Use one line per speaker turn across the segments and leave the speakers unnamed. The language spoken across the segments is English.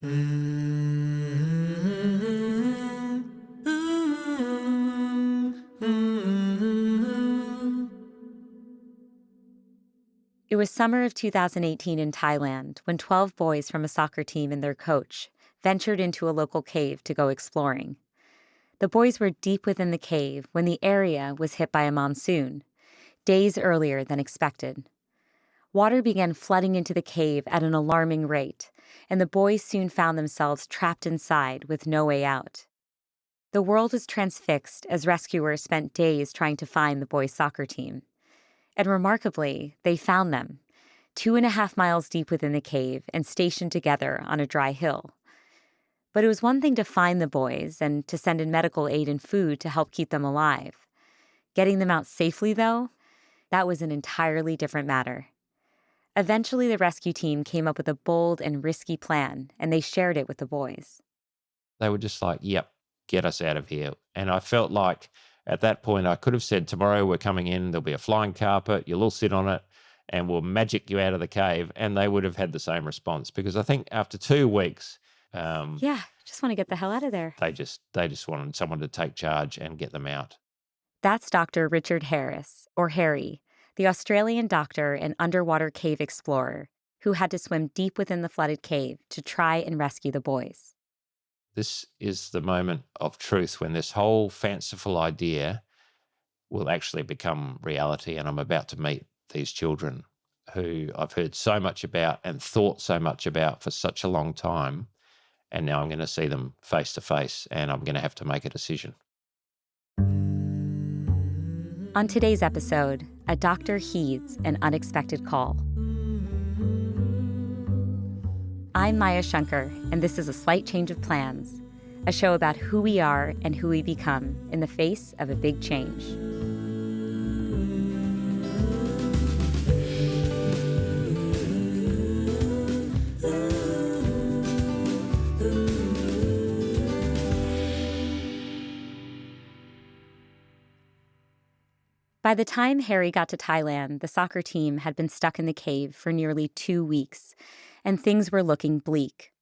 It was summer of 2018 in Thailand when 12 boys from a soccer team and their coach ventured into a local cave to go exploring. The boys were deep within the cave when the area was hit by a monsoon, days earlier than expected. Water began flooding into the cave at an alarming rate, and the boys soon found themselves trapped inside with no way out. The world was transfixed as rescuers spent days trying to find the boys' soccer team. And remarkably, they found them, 2.5 miles deep within the cave and stationed together on a dry hill. But it was one thing to find the boys and to send in medical aid and food to help keep them alive. Getting them out safely, though, that was an entirely different matter. Eventually, the rescue team came up with a bold and risky plan, and they shared it with the boys.
They were just like, yep, get us out of here. And I felt like at that point I could have said, tomorrow we're coming in, there'll be a flying carpet, you'll all sit on it, and we'll magic you out of the cave. And they would have had the same response because I think after 2 weeks,
Yeah, just want to get the hell out of there.
they just wanted someone to take charge and get them out.
That's Dr. Richard Harris, or Harry, the Australian doctor and underwater cave explorer who had to swim deep within the flooded cave to try and rescue the boys.
This is the moment of truth when this whole fanciful idea will actually become reality. And I'm about to meet these children who I've heard so much about and thought so much about for such a long time. And now I'm going to see them face to face and I'm going to have to make a decision.
On today's episode, a doctor heeds an unexpected call. I'm Maya Shankar, and this is A Slight Change of Plans, a show about who we are and who we become in the face of a big change. By the time Harry got to Thailand, the soccer team had been stuck in the cave for nearly 2 weeks, and things were looking bleak.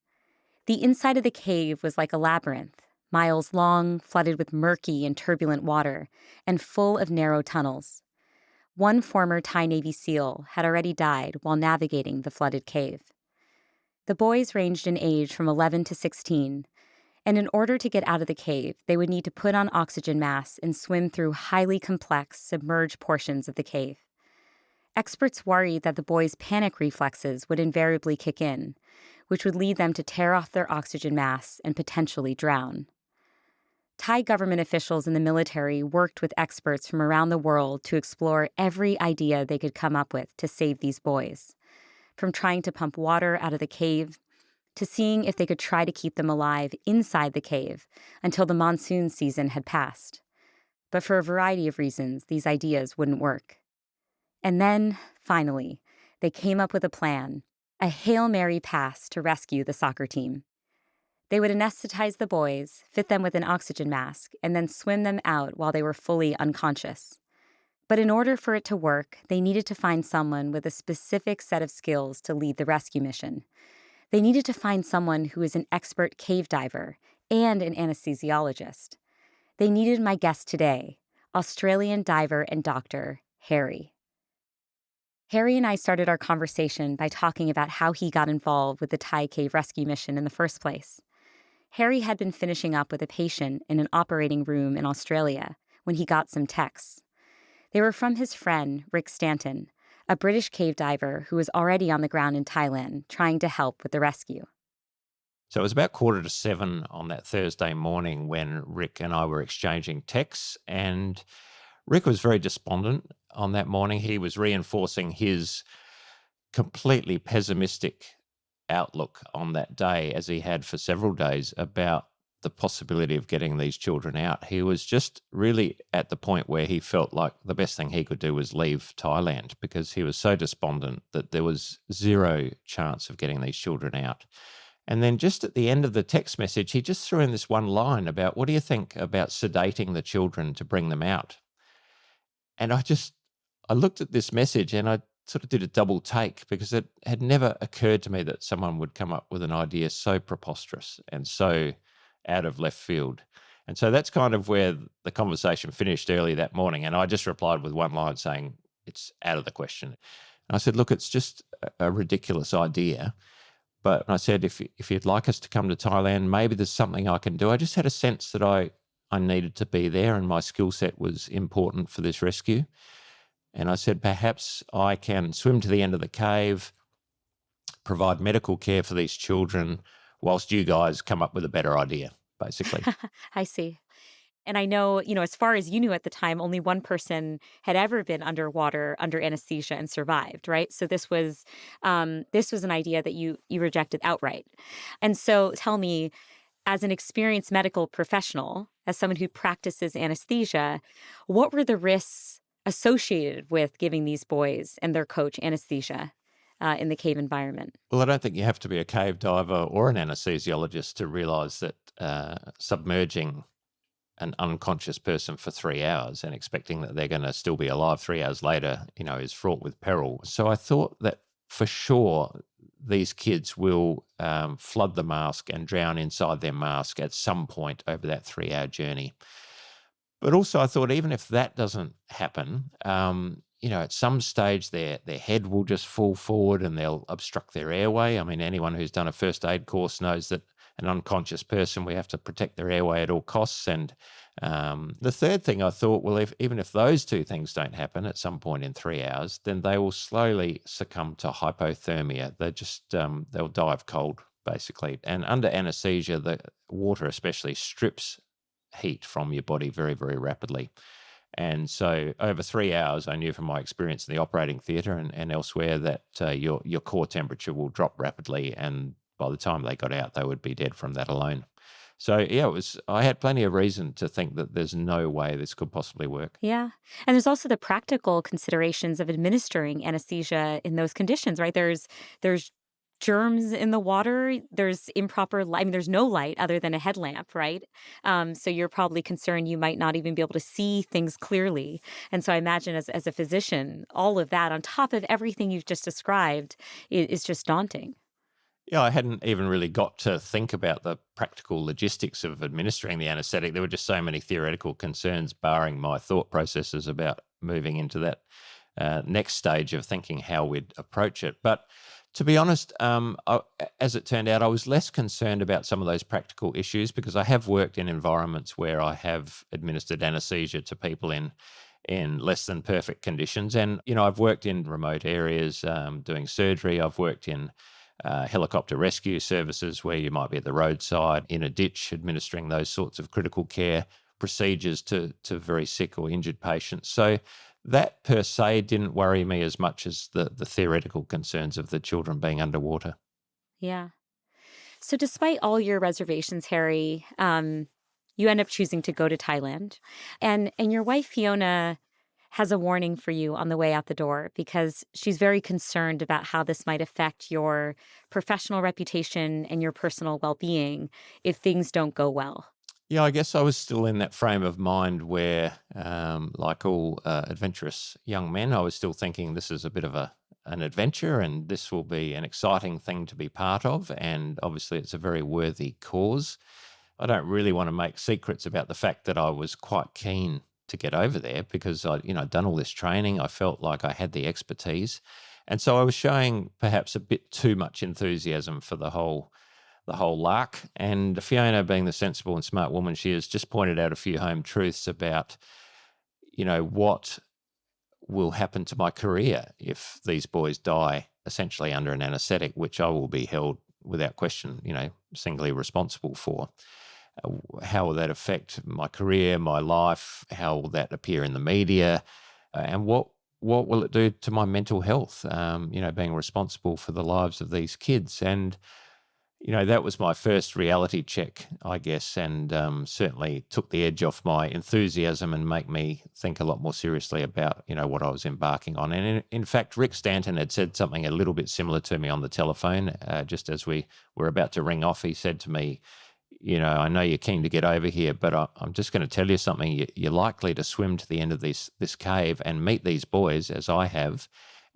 The inside of the cave was like a labyrinth, miles long, flooded with murky and turbulent water, and full of narrow tunnels. One former Thai Navy SEAL had already died while navigating the flooded cave. The boys ranged in age from 11 to 16, and in order to get out of the cave, they would need to put on oxygen masks and swim through highly complex, submerged portions of the cave. Experts worried that the boys' panic reflexes would invariably kick in, which would lead them to tear off their oxygen masks and potentially drown. Thai government officials and the military worked with experts from around the world to explore every idea they could come up with to save these boys, from trying to pump water out of the cave to seeing if they could try to keep them alive inside the cave until the monsoon season had passed. But for a variety of reasons, these ideas wouldn't work. And then, finally, they came up with a plan, a Hail Mary pass to rescue the soccer team. They would anesthetize the boys, fit them with an oxygen mask, and then swim them out while they were fully unconscious. But in order for it to work, they needed to find someone with a specific set of skills to lead the rescue mission. They needed to find someone who is an expert cave diver and an anesthesiologist. They needed my guest today, Australian diver and doctor, Harry. Harry and I started our conversation by talking about how he got involved with the Thai cave rescue mission in the first place. Harry had been finishing up with a patient in an operating room in Australia when he got some texts. They were from his friend, Rick Stanton, a British cave diver who was already on the ground in Thailand trying to help with the rescue.
So it was about 6:45 on that Thursday morning when Rick and I were exchanging texts, and Rick was very despondent on that morning. He was reinforcing his completely pessimistic outlook on that day, as he had for several days, about the possibility of getting these children out. He was just really at the point where he felt like the best thing he could do was leave Thailand because he was so despondent that there was zero chance of getting these children out. And then just at the end of the text message, he just threw in this one line about, what do you think about sedating the children to bring them out? And I looked at this message and I sort of did a double take because it had never occurred to me that someone would come up with an idea so preposterous and so out of left field. And so that's kind of where the conversation finished early that morning. And I just replied with one line saying, it's out of the question. And I said, look, it's just a ridiculous idea. But I said, if you'd like us to come to Thailand, maybe there's something I can do. I just had a sense that I needed to be there and my skill set was important for this rescue. And I said, perhaps I can swim to the end of the cave, provide medical care for these children, whilst you guys come up with a better idea, basically.
I see. And I know, as far as you knew at the time, only one person had ever been underwater under anesthesia and survived, right? So this was an idea that you rejected outright. And so tell me, as an experienced medical professional, as someone who practices anesthesia, what were the risks associated with giving these boys and their coach anesthesia in the cave environment?
Well, I don't think you have to be a cave diver or an anesthesiologist to realise that submerging an unconscious person for 3 hours and expecting that they're going to still be alive 3 hours later, is fraught with peril. So I thought that for sure these kids will flood the mask and drown inside their mask at some point over that 3-hour journey. But also I thought even if that doesn't happen, at some stage their head will just fall forward and they'll obstruct their airway. I mean, anyone who's done a first aid course knows that an unconscious person, we have to protect their airway at all costs. And the third thing I thought, well, even if those two things don't happen at some point in 3 hours, then they will slowly succumb to hypothermia. They'll die of cold, basically. And under anesthesia, the water especially strips heat from your body very, very rapidly. And so over 3 hours, I knew from my experience in the operating theatre and elsewhere that your core temperature will drop rapidly, and by the time they got out, they would be dead from that alone. So yeah, I had plenty of reason to think that there's no way this could possibly work.
Yeah. And there's also the practical considerations of administering anesthesia in those conditions, right? There's germs in the water. There's improper light. I mean, there's no light other than a headlamp, right? So you're probably concerned you might not even be able to see things clearly. And so I imagine as a physician, all of that on top of everything you've just described is just daunting.
Yeah, I hadn't even really got to think about the practical logistics of administering the anesthetic. There were just so many theoretical concerns barring my thought processes about moving into that next stage of thinking how we'd approach it. But to be honest, as it turned out, I was less concerned about some of those practical issues because I have worked in environments where I have administered anesthesia to people in less than perfect conditions. And, I've worked in remote areas doing surgery. I've worked in helicopter rescue services where you might be at the roadside in a ditch administering those sorts of critical care procedures to very sick or injured patients. So that per se didn't worry me as much as the theoretical concerns of the children being underwater.
Yeah. So despite all your reservations, Harry, you end up choosing to go to Thailand. And your wife, Fiona, has a warning for you on the way out the door because she's very concerned about how this might affect your professional reputation and your personal well-being if things don't go well.
Yeah, I guess I was still in that frame of mind where, like all adventurous young men, I was still thinking this is a bit of an adventure and this will be an exciting thing to be part of. And obviously it's a very worthy cause. I don't really want to make secrets about the fact that I was quite keen to get over there because I'd done all this training. I felt like I had the expertise. And so I was showing perhaps a bit too much enthusiasm for the whole lark. And Fiona, being the sensible and smart woman she is, just pointed out a few home truths about, what will happen to my career if these boys die essentially under an anaesthetic, which I will be held without question, singly responsible for. How will that affect my career, my life? How will that appear in the media? And what will it do to my mental health, being responsible for the lives of these kids? And that was my first reality check, I guess, and certainly took the edge off my enthusiasm and make me think a lot more seriously about, what I was embarking on. And in fact, Rick Stanton had said something a little bit similar to me on the telephone. Just as we were about to ring off, he said to me, I know you're keen to get over here, but I'm just going to tell you something. You're likely to swim to the end of this cave and meet these boys, as I have,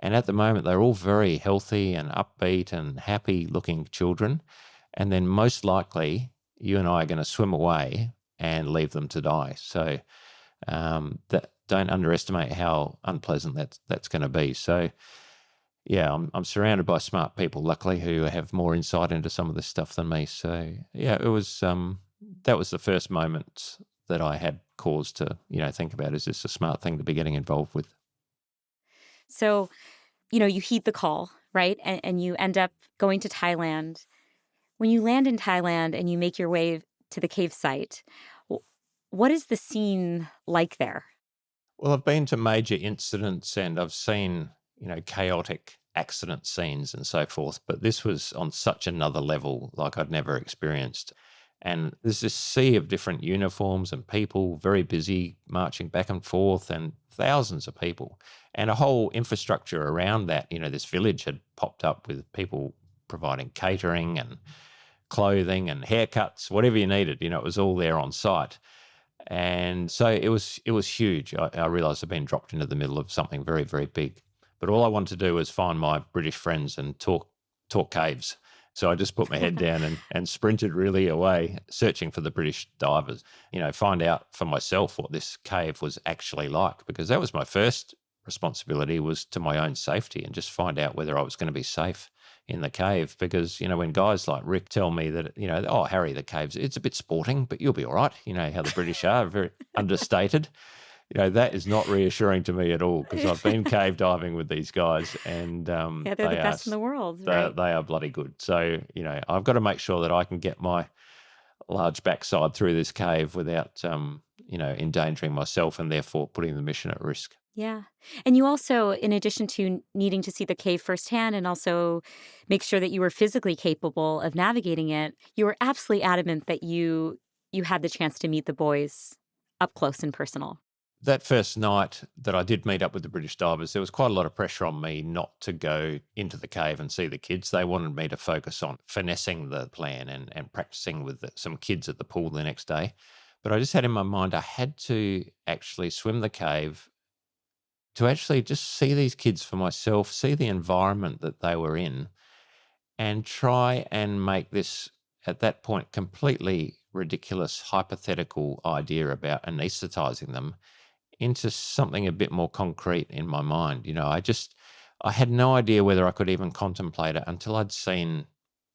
And at the moment, they're all very healthy and upbeat and happy looking children. And then most likely, you and I are going to swim away and leave them to die. So don't underestimate how unpleasant that's going to be. So yeah, I'm surrounded by smart people, luckily, who have more insight into some of this stuff than me. So yeah, it was that was the first moment that I had cause to think about, is this a smart thing to be getting involved with?
So, you heed the call, right? And you end up going to Thailand. When you land in Thailand and you make your way to the cave site, wh- what is the scene like there?
Well, I've been to major incidents and I've seen, chaotic accident scenes and so forth, but this was on such another level like I'd never experienced. And there's this sea of different uniforms and people, very busy, marching back and forth, and thousands of people, and a whole infrastructure around that. This village had popped up with people providing catering and clothing and haircuts, whatever you needed. It was all there on site. And so it was huge. I realized I'd been dropped into the middle of something very, very big. But all I wanted to do was find my British friends and talk caves. So I just put my head down and sprinted really away, searching for the British divers, find out for myself what this cave was actually like, because that was my first responsibility, was to my own safety, and just find out whether I was going to be safe in the cave. Because, when guys like Rick tell me that, oh, Harry, the caves, it's a bit sporting, but you'll be all right. You know how the British are, very understated. That is not reassuring to me at all, because I've been cave diving with these guys, and
Yeah, they're the best in the world, right?
they are bloody good. So, I've got to make sure that I can get my large backside through this cave without, endangering myself and therefore putting the mission at risk.
Yeah. And you also, in addition to needing to see the cave firsthand and also make sure that you were physically capable of navigating it, you were absolutely adamant that you had the chance to meet the boys up close and personal.
That first night that I did meet up with the British divers, there was quite a lot of pressure on me not to go into the cave and see the kids. They wanted me to focus on finessing the plan and practicing with some kids at the pool the next day. But I just had in my mind I had to actually swim the cave to actually just see these kids for myself, see the environment that they were in, and try and make this, at that point, completely ridiculous hypothetical idea about anesthetizing them into something a bit more concrete in my mind. I had no idea whether I could even contemplate it until I'd seen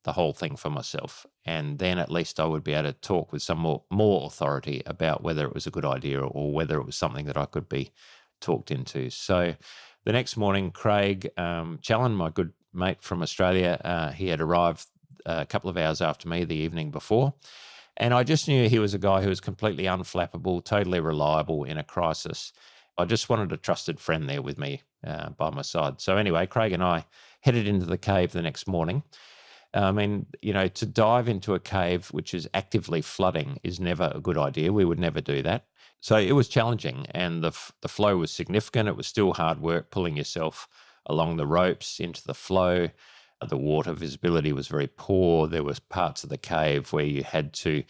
the whole thing for myself. And then at least I would be able to talk with some more authority about whether it was a good idea or whether it was something that I could be talked into. So the next morning, Craig Challen, my good mate from Australia, he had arrived a couple of hours after me the evening before. And I just knew he was a guy who was completely unflappable, totally reliable in a crisis. I just wanted a trusted friend there with me by my side. So anyway, Craig and I headed into the cave the next morning. I mean, to dive into a cave which is actively flooding is never a good idea. We would never do that. So it was challenging, and the flow was significant. It was still hard work pulling yourself along the ropes into the flow. The water visibility was very poor. There was parts of the cave where you had to,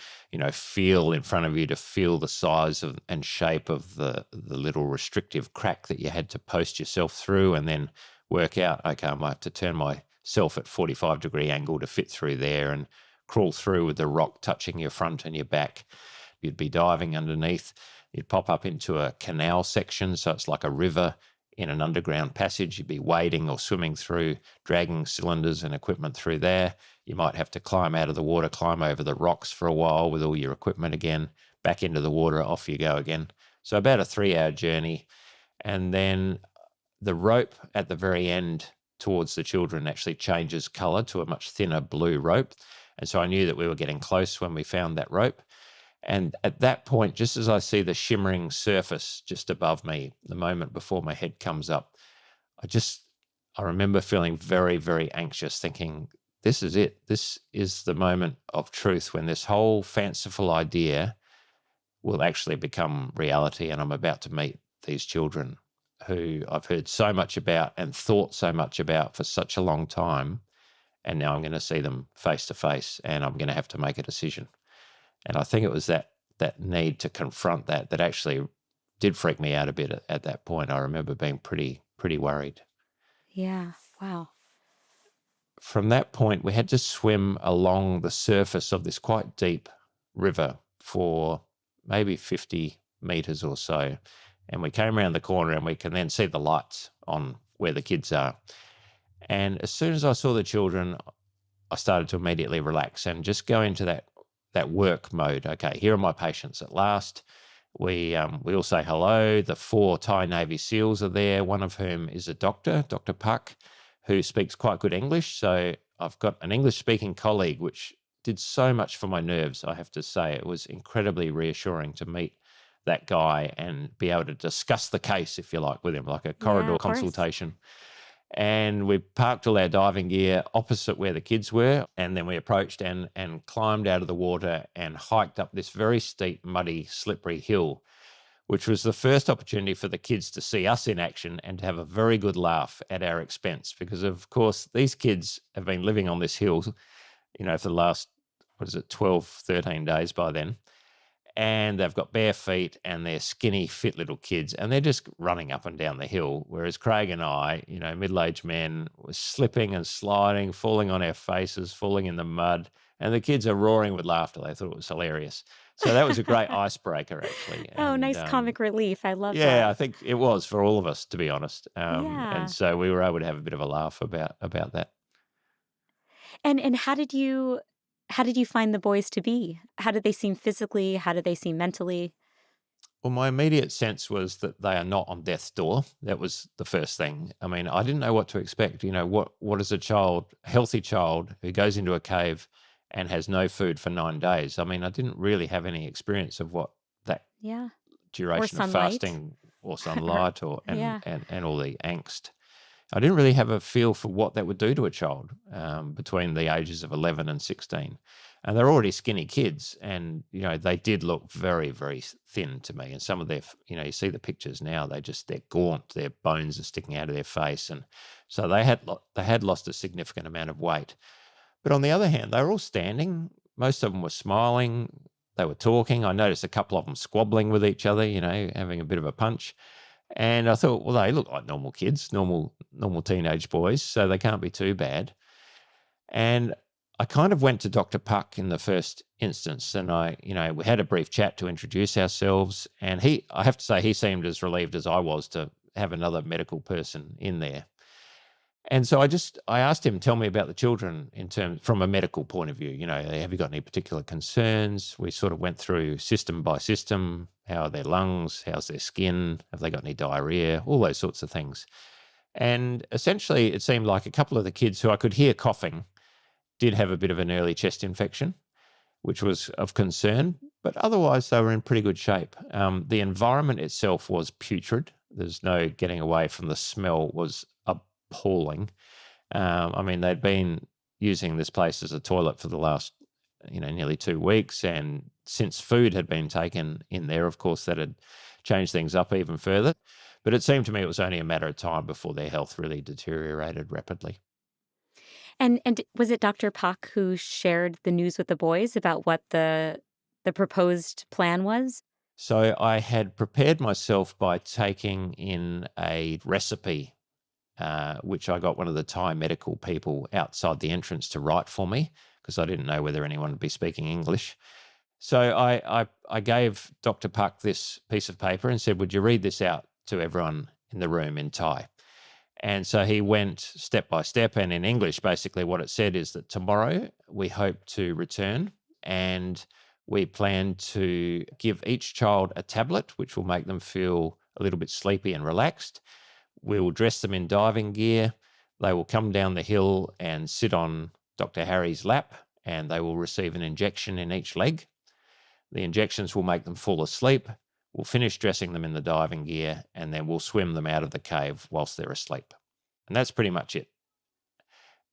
feel in front of you to feel the size and shape of the little restrictive crack that you had to post yourself through, and then work out, okay, I might have to turn myself at 45-degree angle to fit through there, and crawl through with the rock touching your front and your back. You'd be diving underneath. You'd pop up into a canal section, so it's like a river in an underground passage. You'd be wading or swimming through, dragging cylinders and equipment through there. You might have to climb out of the water, climb over the rocks for a while with all your equipment again, back into the water, off you go again. So about a 3-hour journey. And then the rope at the very end towards the children actually changes color to a much thinner blue rope. And so I knew that we were getting close when we found that rope. And at that point, just as I see the shimmering surface just above me, the moment before my head comes up, I remember feeling very, very anxious, thinking, this is it. This is the moment of truth when this whole fanciful idea will actually become reality. And I'm about to meet these children who I've heard so much about and thought so much about for such a long time. And now I'm going to see them face to face, and I'm going to have to make a decision. And I think it was that need to confront that actually did freak me out a bit at that point. I remember being pretty worried.
Yeah. Wow.
From that point, we had to swim along the surface of this quite deep river for maybe 50 meters or so. And we came around the corner and we can then see the lights on where the kids are. And as soon as I saw the children, I started to immediately relax and just go into that work mode. Okay, here are my patients at last. We all say hello. The 4 Thai Navy SEALs are there, one of whom is a doctor, Dr. Pak, who speaks quite good English. So I've got an English-speaking colleague, which did so much for my nerves, I have to say. It was incredibly reassuring to meet that guy and be able to discuss the case, if you like, with him, like a
Yeah,
corridor
of course.
consultation. And we parked all our diving gear opposite where the kids were, and then we approached and climbed out of the water and hiked up this very steep, muddy, slippery hill, which was the first opportunity for the kids to see us in action and to have a very good laugh at our expense. Because, of course, these kids have been living on this hill, for the last, 12, 13 days by then. And they've got bare feet and they're skinny, fit little kids, and they're just running up and down the hill. Whereas Craig and I, middle-aged men, were slipping and sliding, falling on our faces, falling in the mud, and the kids are roaring with laughter. They thought it was hilarious. So that was a great icebreaker, actually.
Oh,
And
nice comic relief. I love
yeah, I
that.
think it was for all of us, to be honest.
Yeah.
And so we were able to have a bit of a laugh about that.
And how did you find the boys to be? How did they seem physically? How did they seem mentally?
Well, my immediate sense was that they are not on death's door. That was the first thing. I mean, I didn't know what to expect. What is a healthy child who goes into a cave and has no food for 9 days? I mean, I didn't really have any experience of what that
Yeah. Or
duration of
sunlight.
fasting or
Or
sunlight
yeah.
and all the angst. I didn't really have a feel for what that would do to a child between the ages of 11 and 16. And they're already skinny kids. And, they did look very, very thin to me. And some of their, you see the pictures now, they're gaunt. Their bones are sticking out of their face. And so they had lost a significant amount of weight. But on the other hand, they were all standing. Most of them were smiling. They were talking. I noticed a couple of them squabbling with each other, having a bit of a punch. And I thought, well, they look like normal kids, normal teenage boys, so they can't be too bad. And I kind of went to Dr. Puck in the first instance, and we had a brief chat to introduce ourselves. And I have to say, he seemed as relieved as I was to have another medical person in there. And so I asked him, tell me about the children from a medical point of view. Have you got any particular concerns? We sort of went through system by system. How are their lungs? How's their skin? Have they got any diarrhea? All those sorts of things. And essentially, it seemed like a couple of the kids who I could hear coughing did have a bit of an early chest infection, which was of concern. But otherwise, they were in pretty good shape. The environment itself was putrid. There's no getting away from the smell. Was appalling. I mean, they'd been using this place as a toilet for the last, nearly 2 weeks. And since food had been taken in there, of course, that had changed things up even further. But it seemed to me it was only a matter of time before their health really deteriorated rapidly.
And was it Dr. Pak who shared the news with the boys about what the proposed plan was?
So I had prepared myself by taking in a recipe, which I got one of the Thai medical people outside the entrance to write for me, because I didn't know whether anyone would be speaking English. So I gave Dr. Pak this piece of paper and said, would you read this out to everyone in the room in Thai? And so he went step by step, and in English, basically what it said is that tomorrow we hope to return, and we plan to give each child a tablet, which will make them feel a little bit sleepy and relaxed. We will dress them in diving gear. They will come down the hill and sit on Dr. Harry's lap, and they will receive an injection in each leg. The injections will make them fall asleep. We'll finish dressing them in the diving gear, and then we'll swim them out of the cave whilst they're asleep. And that's pretty much it.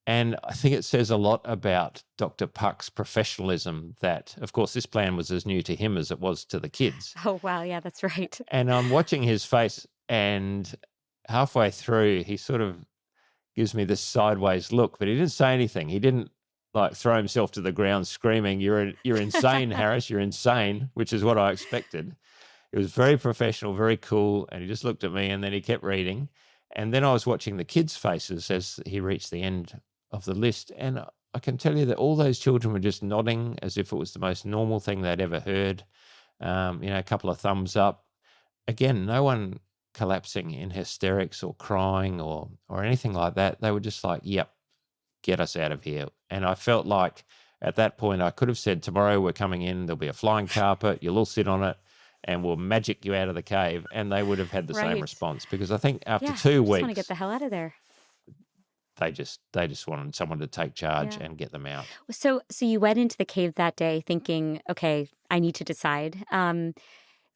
And I think it says a lot about Dr. Puck's professionalism that, of course, this plan was as new to him as it was to the kids.
Oh, wow. Yeah, that's right.
And I'm watching his face, and halfway through, he sort of gives me this sideways look, but he didn't say anything. He didn't throw himself to the ground screaming, you're insane, Harris, you're insane, which is what I expected. It was very professional, very cool, and he just looked at me, and then he kept reading. And then I was watching the kids' faces as he reached the end of the list. And I can tell you that all those children were just nodding as if it was the most normal thing they'd ever heard. A couple of thumbs up. Again, no one collapsing in hysterics or crying or anything like that. They were just like, yep, get us out of here. And I felt like at that point I could have said, tomorrow we're coming in, there'll be a flying carpet, you'll all sit on it, and we'll magic you out of the cave. And they would have had the same
Right.
response, because I think after
Yeah.
2
Just want to
weeks,
get the hell out of there.
they just wanted someone to take charge
Yeah.
and get them out.
So you went into the cave that day thinking, okay, I need to decide.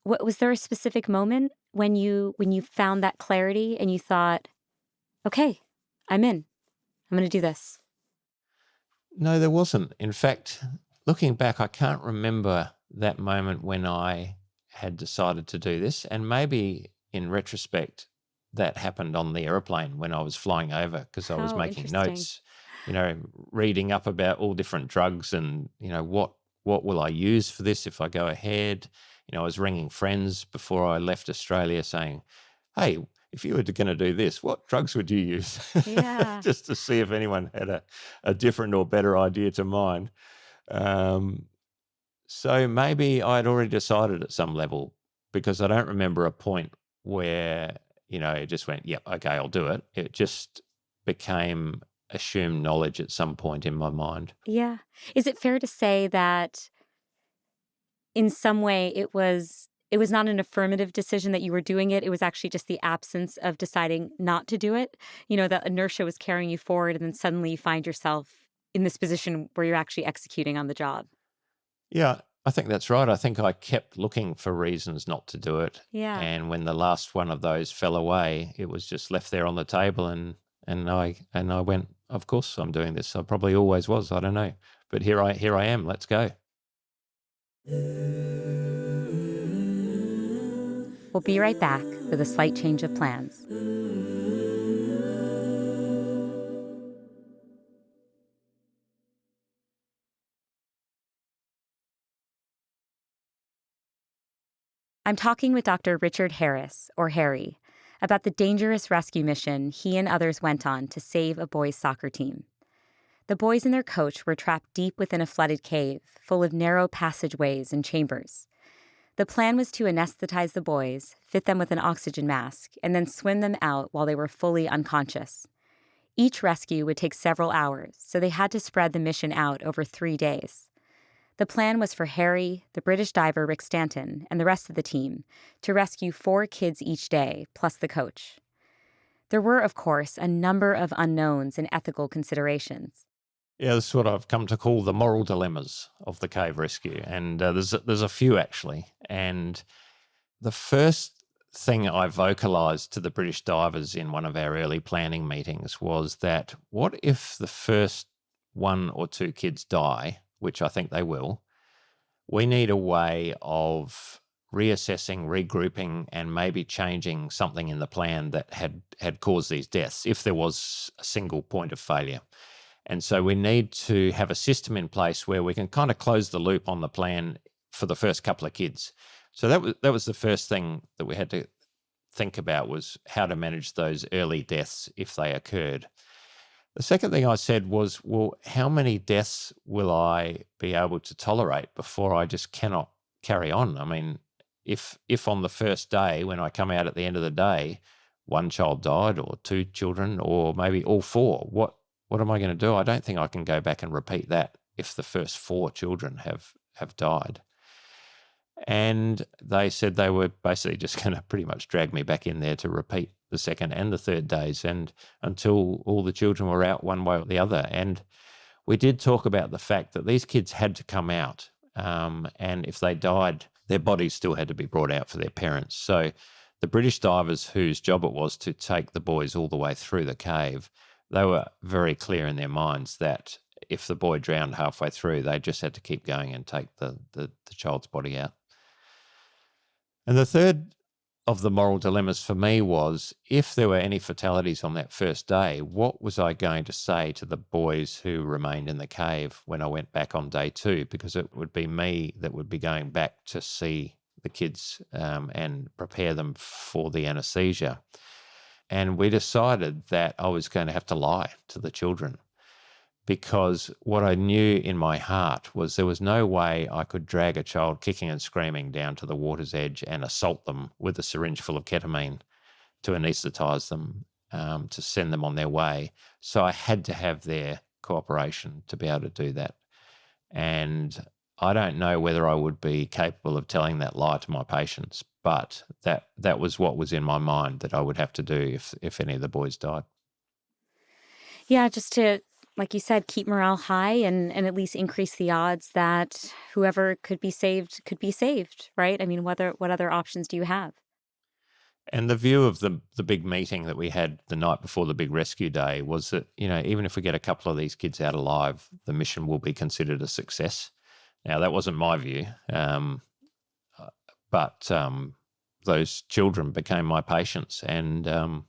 What was there a specific moment when you found that clarity and you thought, okay, I'm in. I'm going to do this.
No, there wasn't. In fact, looking back, I can't remember that moment when I had decided to do this. And maybe in retrospect, that happened on the airplane when I was flying over, because I was
How
making
interesting.
notes, reading up about all different drugs and, what will I use for this if I go ahead. I was ringing friends before I left Australia saying, hey, if you were going to do this, what drugs would you use?
Yeah.
Just to see if anyone had a different or better idea to mine. So maybe I'd already decided at some level, because I don't remember a point where, it just went, yep, okay, I'll do it. It just became assumed knowledge at some point in my mind.
Yeah. Is it fair to say that in some way it was not an affirmative decision that you were doing it? It was actually just the absence of deciding not to do it. That inertia was carrying you forward, and then suddenly you find yourself in this position where you're actually executing on the job.
Yeah, I think that's right. I think I kept looking for reasons not to do it.
Yeah.
And when the last one of those fell away, it was just left there on the table, and I went, of course I'm doing this. I probably always was, I don't know. But here I am. Let's go.
We'll be right back with a slight change of plans. I'm talking with Dr. Richard Harris, or Harry, about the dangerous rescue mission he and others went on to save a boys' soccer team. The boys and their coach were trapped deep within a flooded cave, full of narrow passageways and chambers. The plan was to anesthetize the boys, fit them with an oxygen mask, and then swim them out while they were fully unconscious. Each rescue would take several hours, so they had to spread the mission out over 3 days. The plan was for Harry, the British diver Rick Stanton, and the rest of the team to rescue 4 kids each day, plus the coach. There were, of course, a number of unknowns and ethical considerations.
Yeah, this is what I've come to call the moral dilemmas of the cave rescue. And there's a few, actually. And the first thing I vocalized to the British divers in one of our early planning meetings was that, what if the first 1 or 2 kids die, which I think they will? We need a way of reassessing, regrouping, and maybe changing something in the plan that had caused these deaths, if there was a single point of failure. And so we need to have a system in place where we can kind of close the loop on the plan for the first couple of kids. So that was the first thing that we had to think about, was how to manage those early deaths if they occurred. The second thing I said was, well, how many deaths will I be able to tolerate before I just cannot carry on? I mean, if on the first day, when I come out at the end of the day, 1 child died, or 2 children, or maybe all 4, what am I going to do? I don't think I can go back and repeat that if the first 4 children have died. And they said they were basically just going to pretty much drag me back in there to repeat the second and the third days, and until all the children were out one way or the other. And we did talk about the fact that these kids had to come out, and if they died, their bodies still had to be brought out for their parents. So the British divers, whose job it was to take the boys all the way through the cave, they were very clear in their minds that if the boy drowned halfway through, they just had to keep going and take the child's body out. And the third of the moral dilemmas for me was, if there were any fatalities on that first day, what was I going to say to the boys who remained in the cave when I went back on day 2? Because it would be me that would be going back to see the kids and prepare them for the anesthesia. And we decided that I was going to have to lie to the children, because what I knew in my heart was there was no way I could drag a child kicking and screaming down to the water's edge and assault them with a syringe full of ketamine to anaesthetize them, to send them on their way. So I had to have their cooperation to be able to do that. And I don't know whether I would be capable of telling that lie to my patients, but that was what was in my mind that I would have to do if any of the boys died.
Yeah, just to, like you said, keep morale high and at least increase the odds that whoever could be saved, right? I mean, what other options do you have?
And the view of the big meeting that we had the night before the big rescue day was that, even if we get a couple of these kids out alive, the mission will be considered a success. Now, that wasn't my view, but those children became my patients. And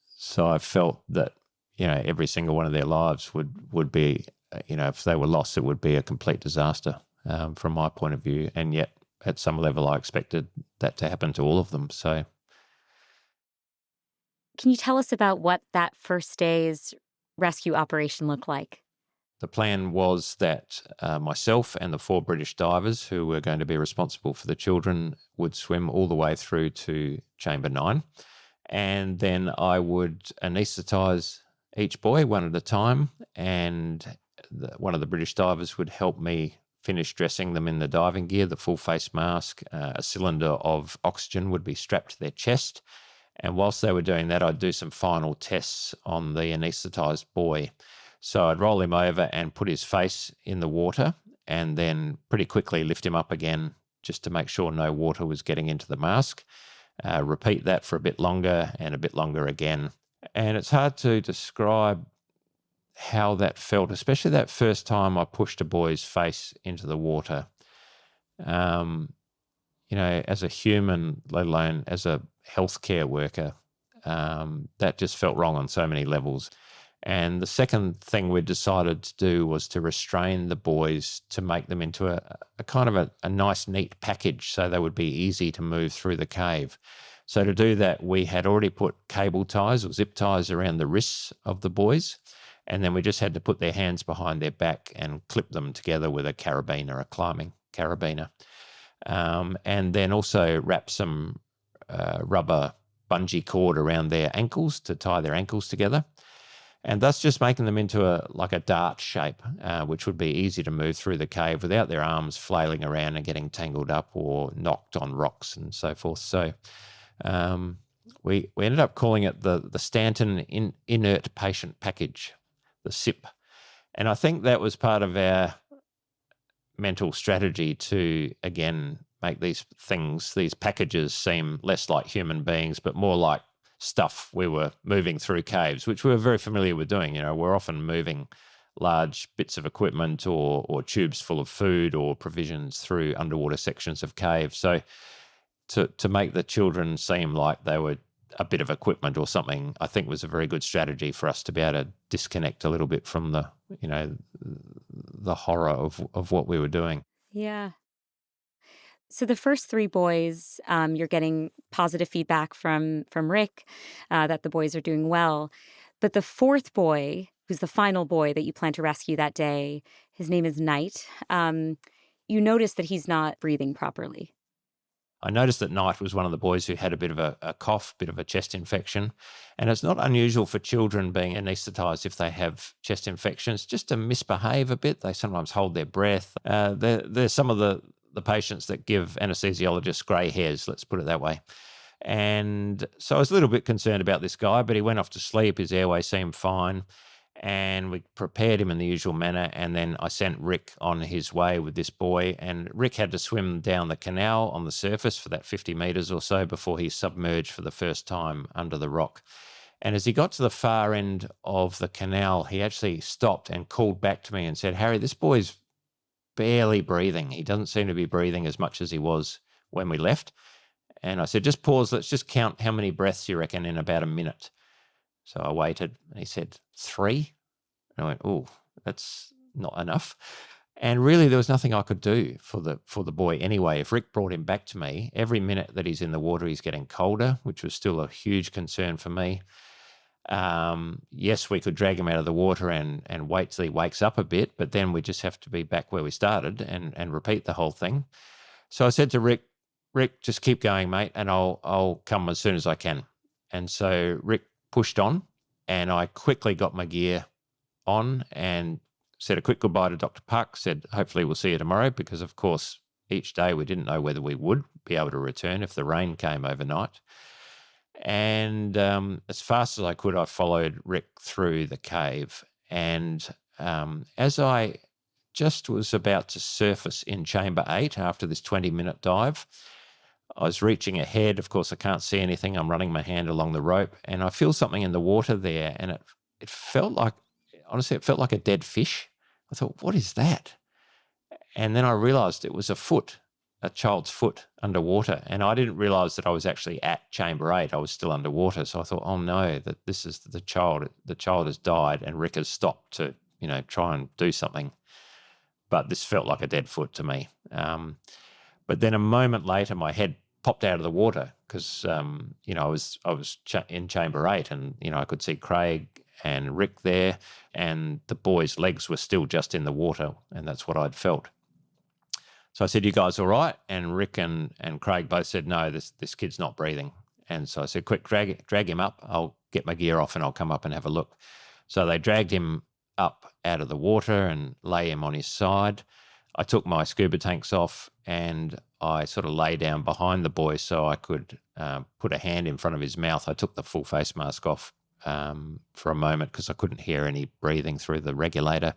so I felt that, every single one of their lives would be, if they were lost, it would be a complete disaster from my point of view. And yet, at some level, I expected that to happen to all of them. So,
Can you tell us about what that first day's rescue operation looked like?
the plan was that myself and the 4 British divers who were going to be responsible for the children would swim all the way through to Chamber 9. And then I would anaesthetise each boy one at a time. And one of the British divers would help me finish dressing them in the diving gear, the full face mask. A cylinder of oxygen would be strapped to their chest. And whilst they were doing that, I'd do some final tests on the anaesthetised boy. So I'd roll him over and put his face in the water and then pretty quickly lift him up again just to make sure no water was getting into the mask. Repeat that for a bit longer and a bit longer again. And it's hard to describe how that felt, especially that first time I pushed a boy's face into the water. As a human, let alone as a healthcare worker, that just felt wrong on so many levels. And the second thing we decided to do was to restrain the boys to make them into a kind of a nice, neat package so they would be easy to move through the cave. So to do that, we had already put cable ties or zip ties around the wrists of the boys, and then we just had to put their hands behind their back and clip them together with a carabiner, a climbing carabiner. And then also wrap some rubber bungee cord around their ankles to tie their ankles together. And thus just making them into a dart shape, which would be easy to move through the cave without their arms flailing around and getting tangled up or knocked on rocks and so forth. So we ended up calling it the Stanton Inert Patient Package, the SIP. And I think that was part of our mental strategy to, again, make these packages seem less like human beings, but more like stuff we were moving through caves, which we were very familiar with doing. We're often moving large bits of equipment or tubes full of food or provisions through underwater sections of caves. So to make the children seem like they were a bit of equipment or something, I think was a very good strategy for us to be able to disconnect a little bit from the horror of what we were doing.
Yeah. So the first 3 boys, you're getting positive feedback from Rick that the boys are doing well. But the 4th boy, who's the final boy that you plan to rescue that day, his name is Knight. You notice that he's not breathing properly.
I noticed that Knight was one of the boys who had a bit of a cough, bit of a chest infection. And it's not unusual for children being anaesthetised if they have chest infections just to misbehave a bit. They sometimes hold their breath. There's some of the patients that give anesthesiologists grey hairs, let's put it that way. And so I was a little bit concerned about this guy, but he went off to sleep. His airway seemed fine. And we prepared him in the usual manner. And then I sent Rick on his way with this boy. And Rick had to swim down the canal on the surface for that 50 metres or so before he submerged for the first time under the rock. And as he got to the far end of the canal, he actually stopped and called back to me and said, "Harry, this boy's barely breathing. He doesn't seem to be breathing as much as he was when we left." And I said, "Just pause. Let's just count how many breaths you reckon in about a minute." So I waited, and he said, 3. And I went, "Oh, that's not enough." And really, there was nothing I could do for the boy anyway. If Rick brought him back to me, every minute that he's in the water, he's getting colder, which was still a huge concern for me. Yes, we could drag him out of the water and wait till he wakes up a bit, but then we just have to be back where we started and repeat the whole thing. So I said to Rick, just keep going, mate, and I'll come as soon as I can. And so Rick pushed on, and I quickly got my gear on and said a quick goodbye to Dr. Puck, said hopefully we'll see you tomorrow, because of course each day we didn't know whether we would be able to return if the rain came overnight. And as fast as I could, I followed Rick through the cave. And as I just was about to surface in Chamber 8 after this 20-minute dive, I was reaching ahead. Of course, I can't see anything. I'm running my hand along the rope, and I feel something in the water there, and it felt like, honestly, it felt like a dead fish. I thought, what is that? And then I realized it was a child's foot underwater. And I didn't realize that I was actually at Chamber 8. I was still underwater. So I thought, oh no, that this is the child. The child has died, and Rick has stopped to, try and do something. But this felt like a dead foot to me. But then a moment later, my head popped out of the water because, I was in Chamber 8, and, I could see Craig and Rick there, and the boys' legs were still just in the water, and that's what I'd felt. So I said, you guys all right? And Rick and Craig both said, no, this kid's not breathing. And so I said, quick, drag him up. I'll get my gear off and I'll come up and have a look. So they dragged him up out of the water and lay him on his side. I took my scuba tanks off and I sort of lay down behind the boy so I could put a hand in front of his mouth. I took the full face mask off for a moment because I couldn't hear any breathing through the regulator.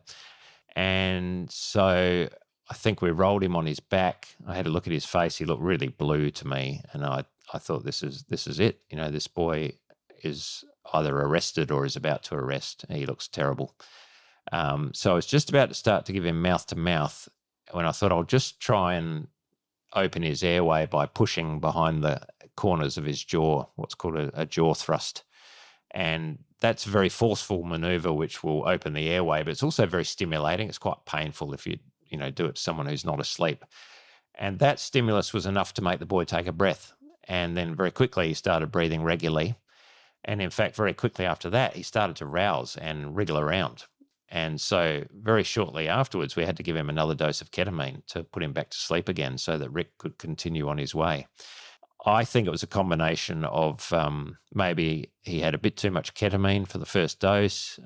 And so I think we rolled him on his back. I had a look at his face. He looked really blue to me. And I thought, this is it. This boy is either arrested or is about to arrest. He looks terrible. So I was just about to start to give him mouth to mouth when I thought I'll just try and open his airway by pushing behind the corners of his jaw, what's called a jaw thrust. And that's a very forceful maneuver which will open the airway, but it's also very stimulating. It's quite painful if you do it to someone who's not asleep. And that stimulus was enough to make the boy take a breath. And then very quickly he started breathing regularly. And in fact, very quickly after that, he started to rouse and wriggle around. And so very shortly afterwards, we had to give him another dose of ketamine to put him back to sleep again so that Rick could continue on his way. I think it was a combination of maybe he had a bit too much ketamine for the first dose.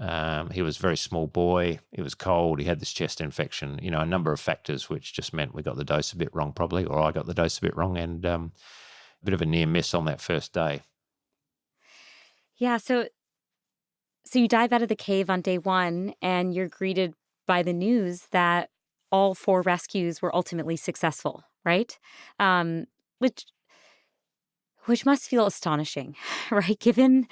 He was a very small boy. It was cold. He had this chest infection, a number of factors, which just meant we got the dose a bit wrong probably, or I got the dose a bit wrong, and a bit of a near miss on that first day.
Yeah, so you dive out of the cave on day 1 and you're greeted by the news that all 4 rescues were ultimately successful, right? Which must feel astonishing, right? Given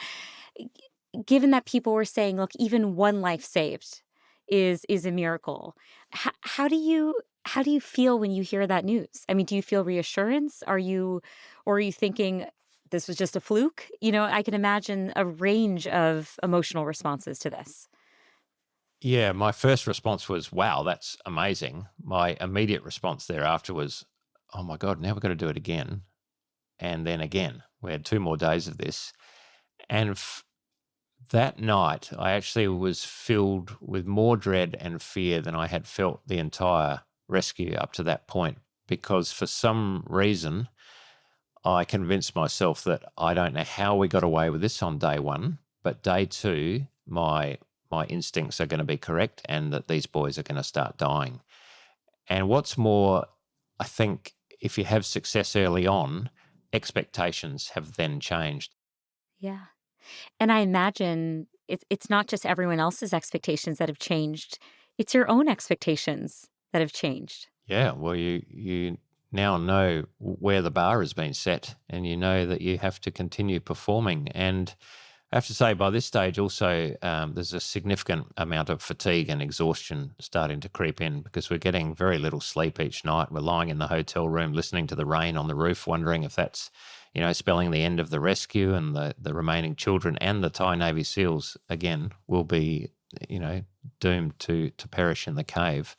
that people were saying, look, even one life saved is a miracle. How do you feel when you hear that news? I mean, do you feel reassurance? Or are you thinking this was just a fluke? I can imagine a range of emotional responses to this.
Yeah, my first response was, wow, that's amazing. My immediate response thereafter was, oh my God, now we've got to do it again. And then again, we had 2 more days of this. And that night, I actually was filled with more dread and fear than I had felt the entire rescue up to that point, because for some reason, I convinced myself that I don't know how we got away with this on day 1, but day 2, my instincts are going to be correct and that these boys are going to start dying. And what's more, I think if you have success early on, expectations have then changed.
Yeah. And I imagine it's not just everyone else's expectations that have changed. It's your own expectations that have changed.
Yeah, well, you now know where the bar has been set, and you know that you have to continue performing. And I have to say, by this stage also, there's a significant amount of fatigue and exhaustion starting to creep in because we're getting very little sleep each night. We're lying in the hotel room listening to the rain on the roof, wondering if that's, spelling the end of the rescue, and the remaining children and the Thai Navy SEALs, again, will be, doomed to perish in the cave.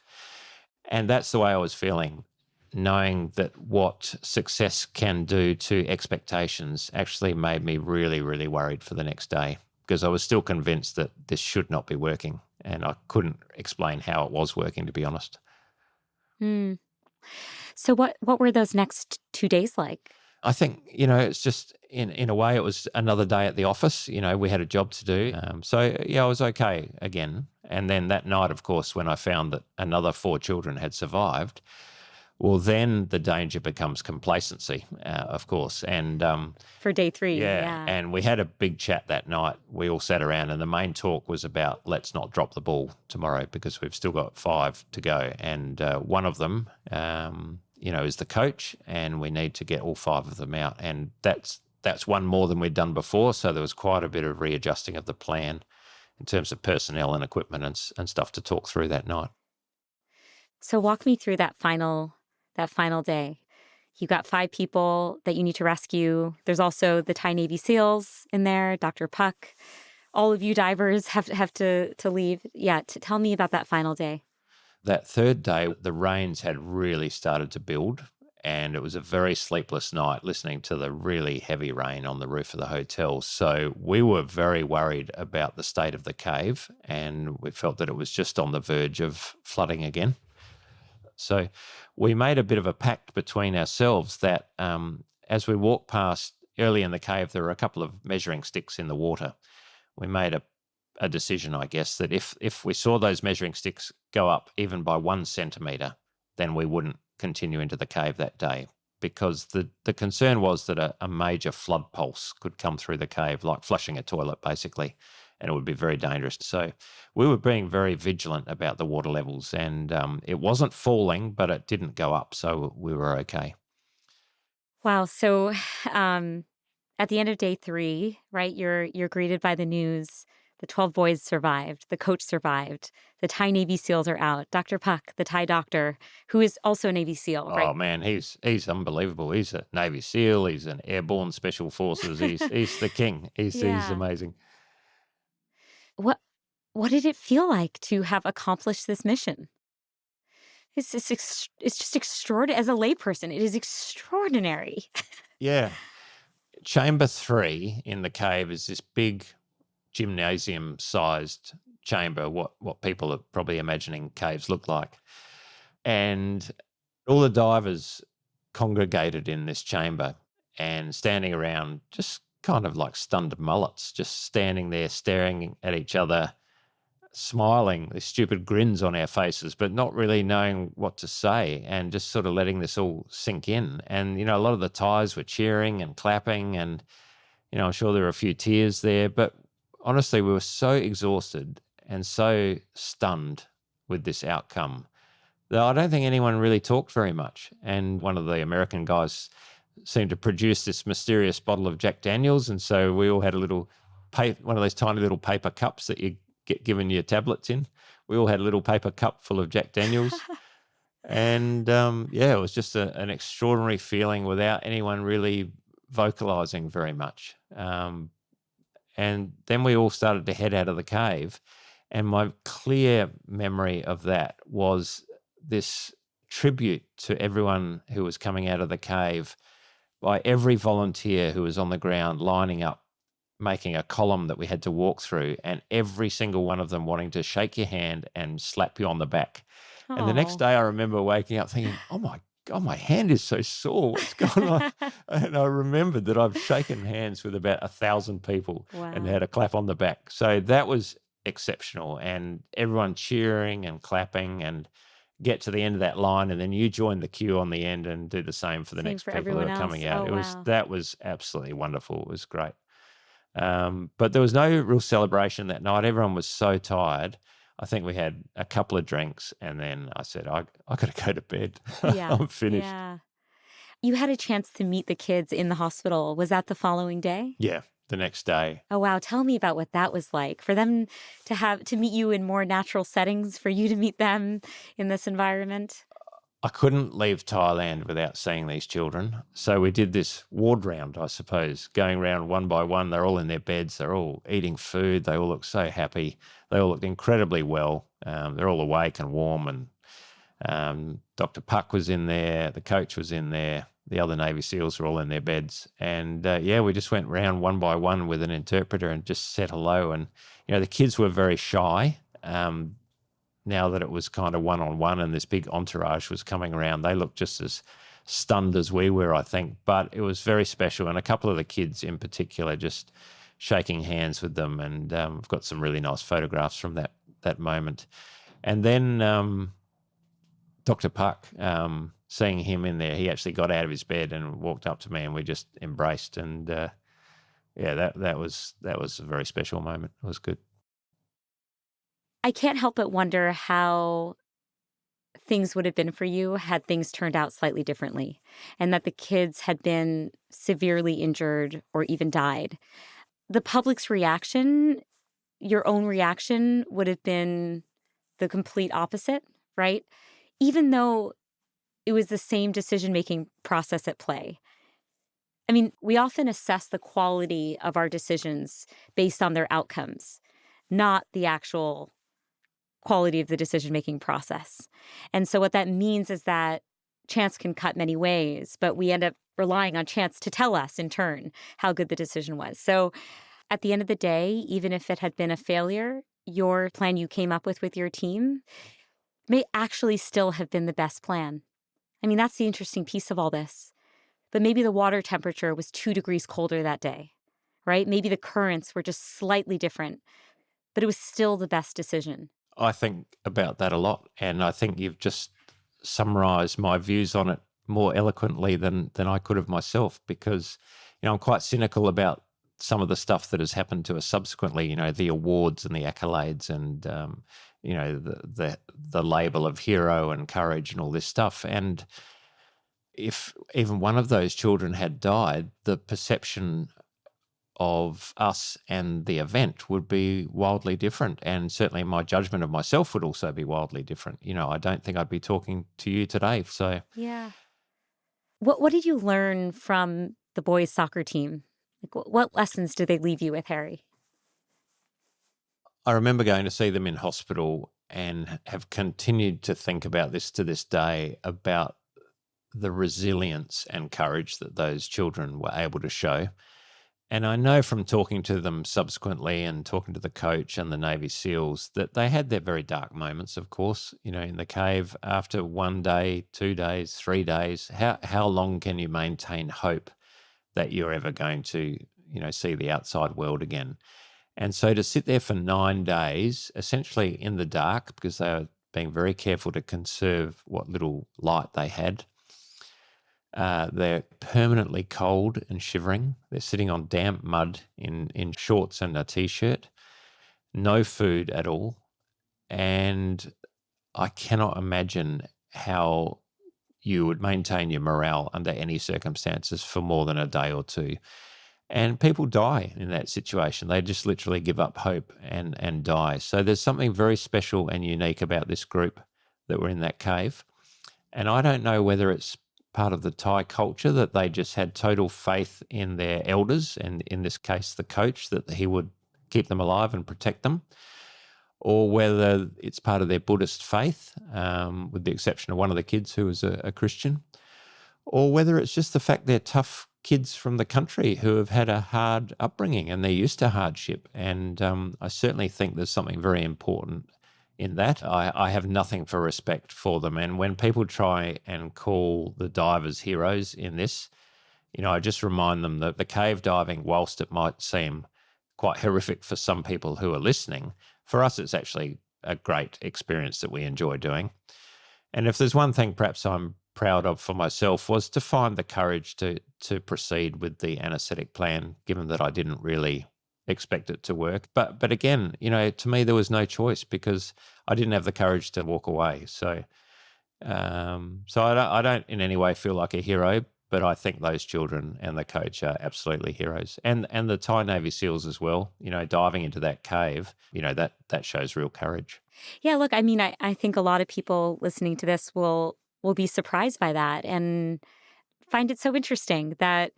And that's the way I was feeling, knowing that what success can do to expectations actually made me really, really worried for the next day, because I was still convinced that this should not be working. And I couldn't explain how it was working, to be honest.
Hmm. So what were those next 2 days like?
I think, it's just in a way it was another day at the office. We had a job to do. So, yeah, I was okay again. And then that night, of course, when I found that another 4 children had survived, well, then the danger becomes complacency, of course. And
For day 3,
yeah,
yeah.
and we had a big chat that night. We all sat around, and the main talk was about let's not drop the ball tomorrow because we've still got 5 to go. And one of them, is the coach, and we need to get all 5 of them out. And that's one more than we'd done before. So there was quite a bit of readjusting of the plan in terms of personnel and equipment and stuff to talk through that night.
So walk me through that final day. You got 5 people that you need to rescue. There's also the Thai Navy SEALs in there, Dr. Puck. All of you divers have to leave. Yeah, tell me about that final day.
That third day, the rains had really started to build, and it was a very sleepless night listening to the really heavy rain on the roof of the hotel. So we were very worried about the state of the cave, and we felt that it was just on the verge of flooding again. So we made a bit of a pact between ourselves that as we walked past early in the cave, there were a couple of measuring sticks in the water. We made a decision, I guess, that if we saw those measuring sticks go up even by 1 centimetre, then we wouldn't continue into the cave that day, because the concern was that a major flood pulse could come through the cave, like flushing a toilet, basically, and it would be very dangerous. So we were being very vigilant about the water levels, and it wasn't falling, but it didn't go up, so we were okay.
Wow. So at the end of day 3, right, you're greeted by the news. The 12 boys survived. The coach survived. The Thai Navy SEALs are out. Dr. Puck, the Thai doctor, who is also a Navy SEAL, right?
Oh man, he's unbelievable. He's a Navy SEAL. He's an airborne special forces. He's the king. He's
Yeah.
amazing.
What what did it feel like to have accomplished this mission? It's just extraordinary. As a layperson, it is extraordinary.
Yeah. Chamber 3 in the cave is this big gymnasium-sized chamber, what people are probably imagining caves look like. And all the divers congregated in this chamber and standing around just kind of like stunned mullets, just standing there staring at each other, smiling, these stupid grins on our faces, but not really knowing what to say, and just sort of letting this all sink in. And, a lot of the Thais were cheering and clapping, and, I'm sure there were a few tears there, but honestly, we were so exhausted and so stunned with this outcome that I don't think anyone really talked very much. And one of the American guys seemed to produce this mysterious bottle of Jack Daniels, and so we all had one of those tiny little paper cups that you get given your tablets in. We all had a little paper cup full of Jack Daniels. And it was just an extraordinary feeling without anyone really vocalizing very much. And then we all started to head out of the cave. And my clear memory of that was this tribute to everyone who was coming out of the cave by every volunteer who was on the ground lining up, making a column that we had to walk through, and every single one of them wanting to shake your hand and slap you on the back. And the next
Oh.
day I remember waking up thinking, oh my God, my hand is so sore. What's going on? And I remembered that I've shaken hands with about 1,000 people and
Wow.
had a clap on the back. So that was exceptional, and everyone cheering and clapping, and get to the end of that line, and then you join the queue on the end and do the same for the
Same
next
for
people who
everyone
are coming
else.
out.
Oh, wow.
That was absolutely wonderful. It was great. But there was no real celebration that night. Everyone was so tired. I think we had a couple of drinks, and then I said, I got to go to bed.
Yeah.
I'm finished.
Yeah. You had a chance to meet the kids in the hospital. Was that the following day?
Yeah, the next day.
Oh, wow. Tell me about what that was like for them to meet you in more natural settings, for you to meet them in this environment.
I couldn't leave Thailand without seeing these children. So we did this ward round, I suppose, going around one by one. They're all in their beds. They're all eating food. They all look so happy. They all looked incredibly well. They're all awake and warm, and Dr. Puck was in there, the coach was in there, the other Navy SEALs were all in their beds. And we just went round one by one with an interpreter and just said hello. And, the kids were very shy. Now that it was kind of one-on-one and this big entourage was coming around, they looked just as stunned as we were, I think. But it was very special. And a couple of the kids in particular just shaking hands with them. And I've got some really nice photographs from that moment. And then Dr. Puck, seeing him in there, he actually got out of his bed and walked up to me and we just embraced. And that was a very special moment. It was good.
I can't help but wonder how things would have been for you had things turned out slightly differently and that the kids had been severely injured or even died. The public's reaction, your own reaction, would have been the complete opposite, right? Even though it was the same decision-making process at play. I mean, we often assess the quality of our decisions based on their outcomes, not the actual quality of the decision-making process. And so what that means is that chance can cut many ways, but we end up relying on chance to tell us in turn how good the decision was. So at the end of the day, even if it had been a failure, your plan you came up with your team may actually still have been the best plan. I mean, that's the interesting piece of all this. But maybe the water temperature was 2 degrees colder that day, right? Maybe the currents were just slightly different, but it was still the best decision.
I think about that a lot, and I think you've just summarised my views on it more eloquently than I could have myself, because I'm quite cynical about some of the stuff that has happened to us subsequently. The awards and the accolades, and the label of hero and courage and all this stuff. And if even one of those children had died, the perception of us and the event would be wildly different. And certainly my judgment of myself would also be wildly different. I don't think I'd be talking to you today. So
yeah. What did you learn from the boys' soccer team? Like, what lessons did they leave you with, Harry?
I remember going to see them in hospital and have continued to think about this to this day, about the resilience and courage that those children were able to show. And I know from talking to them subsequently and talking to the coach and the Navy SEALs that they had their very dark moments, of course, in the cave. After 1 day, 2 days, 3 days, how long can you maintain hope that you're ever going to, see the outside world again? And so to sit there for 9 days, essentially in the dark, because they were being very careful to conserve what little light they had. They're permanently cold and shivering. They're sitting on damp mud in shorts and a T-shirt. No food at all. And I cannot imagine how you would maintain your morale under any circumstances for more than a day or two. And people die in that situation. They just literally give up hope and die. So there's something very special and unique about this group that were in that cave. And I don't know whether it's part of the Thai culture that they just had total faith in their elders, and in this case, the coach, that he would keep them alive and protect them, or whether it's part of their Buddhist faith, with the exception of one of the kids who was a Christian, or whether it's just the fact they're tough kids from the country who have had a hard upbringing and they're used to hardship. And I certainly think there's something very important in that. I have nothing for respect for them. And when people try and call the divers heroes in this, I just remind them that the cave diving, whilst it might seem quite horrific for some people who are listening, for us it's actually a great experience that we enjoy doing. And if there's one thing perhaps I'm proud of for myself, was to find the courage to proceed with the anaesthetic plan, given that I didn't really expect it to work. But again, to me there was no choice, because I didn't have the courage to walk away. So I don't in any way feel like a hero, but I think those children and the coach are absolutely heroes. And the Thai Navy SEALs as well, diving into that cave, that shows real courage.
Yeah, look, I mean, I think a lot of people listening to this will be surprised by that and find it so interesting that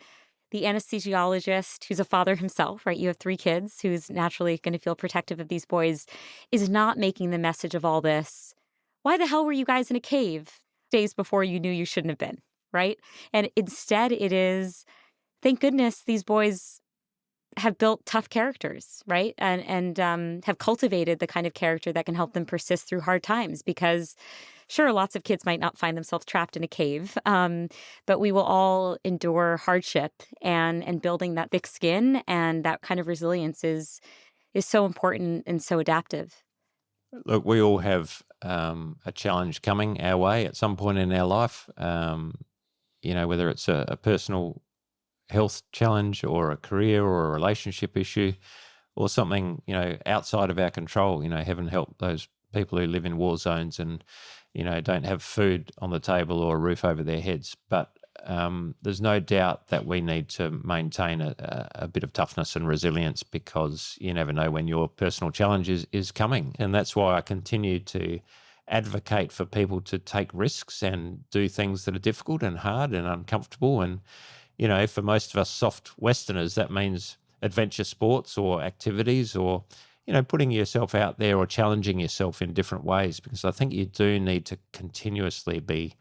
the anesthesiologist, who's a father himself, right? You have 3 kids, who's naturally going to feel protective of these boys, is not making the message of all this, why the hell were you guys in a cave days before you knew you shouldn't have been, right? And instead it is, thank goodness these boys have built tough characters, right? And have cultivated the kind of character that can help them persist through hard times. Because, sure, lots of kids might not find themselves trapped in a cave, but we will all endure hardship, and building that thick skin and that kind of resilience is so important and so adaptive.
Look, we all have a challenge coming our way at some point in our life, whether it's a personal health challenge or a career or a relationship issue or something, outside of our control. Heaven help those people who live in war zones and, don't have food on the table or a roof over their heads. But there's no doubt that we need to maintain a bit of toughness and resilience, because you never know when your personal challenge is coming. And that's why I continue to advocate for people to take risks and do things that are difficult and hard and uncomfortable. And for most of us soft Westerners, that means adventure sports or activities or, putting yourself out there or challenging yourself in different ways, because I think you do need to continuously be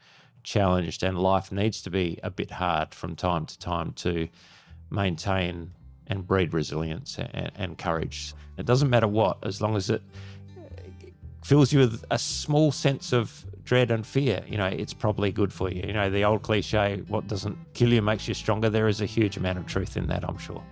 challenged, and life needs to be a bit hard from time to time to maintain and breed resilience and courage. It doesn't matter what, as long as it fills you with a small sense of dread and fear, it's probably good for you. The old cliche, what doesn't kill you makes you stronger. There is a huge amount of truth in that, I'm sure.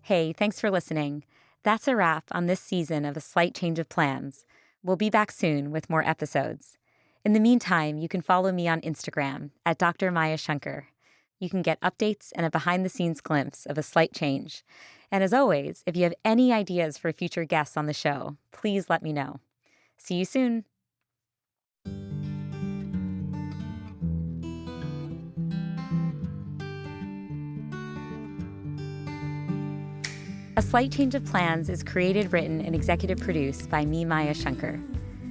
Hey, thanks for listening. That's a wrap on this season of A Slight Change of Plans. We'll be back soon with more episodes. In the meantime, you can follow me on Instagram at Dr. Maya Shankar. You can get updates and a behind-the-scenes glimpse of A Slight Change. And as always, if you have any ideas for future guests on the show, please let me know. See you soon. A Slight Change of Plans is created, written, and executive produced by me, Maya Shankar.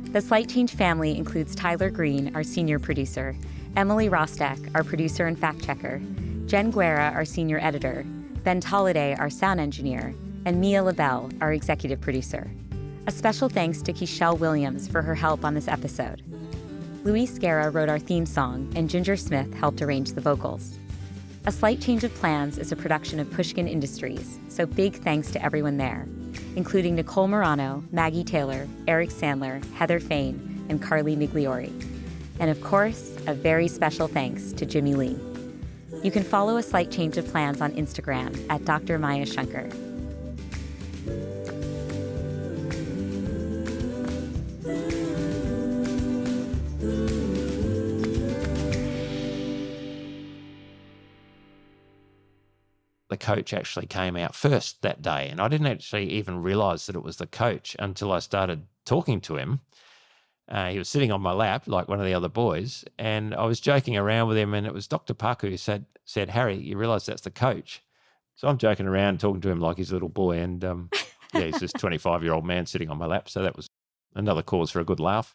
The Slight Change family includes Tyler Green, our senior producer, Emily Rostek, our producer and fact-checker, Jen Guerra, our senior editor, Ben Tolliday, our sound engineer, and Mia LaBelle, our executive producer. A special thanks to Keishelle Williams for her help on this episode. Luis Guerra wrote our theme song, and Ginger Smith helped arrange the vocals. A Slight Change of Plans is a production of Pushkin Industries, so big thanks to everyone there, including Nicole Morano, Maggie Taylor, Eric Sandler, Heather Fain, and Carly Migliori. And of course, a very special thanks to Jimmy Lee. You can follow A Slight Change of Plans on Instagram at Dr. Maya Shankar.
The coach actually came out first that day, and I didn't actually even realize that it was the coach until I started talking to him. He was sitting on my lap like one of the other boys, and I was joking around with him, and it was Dr. Parker who said, Harry, you realize that's the coach? So I'm joking around, talking to him like he's a little boy, and he's this 25-year-old man sitting on my lap, so that was another cause for a good laugh.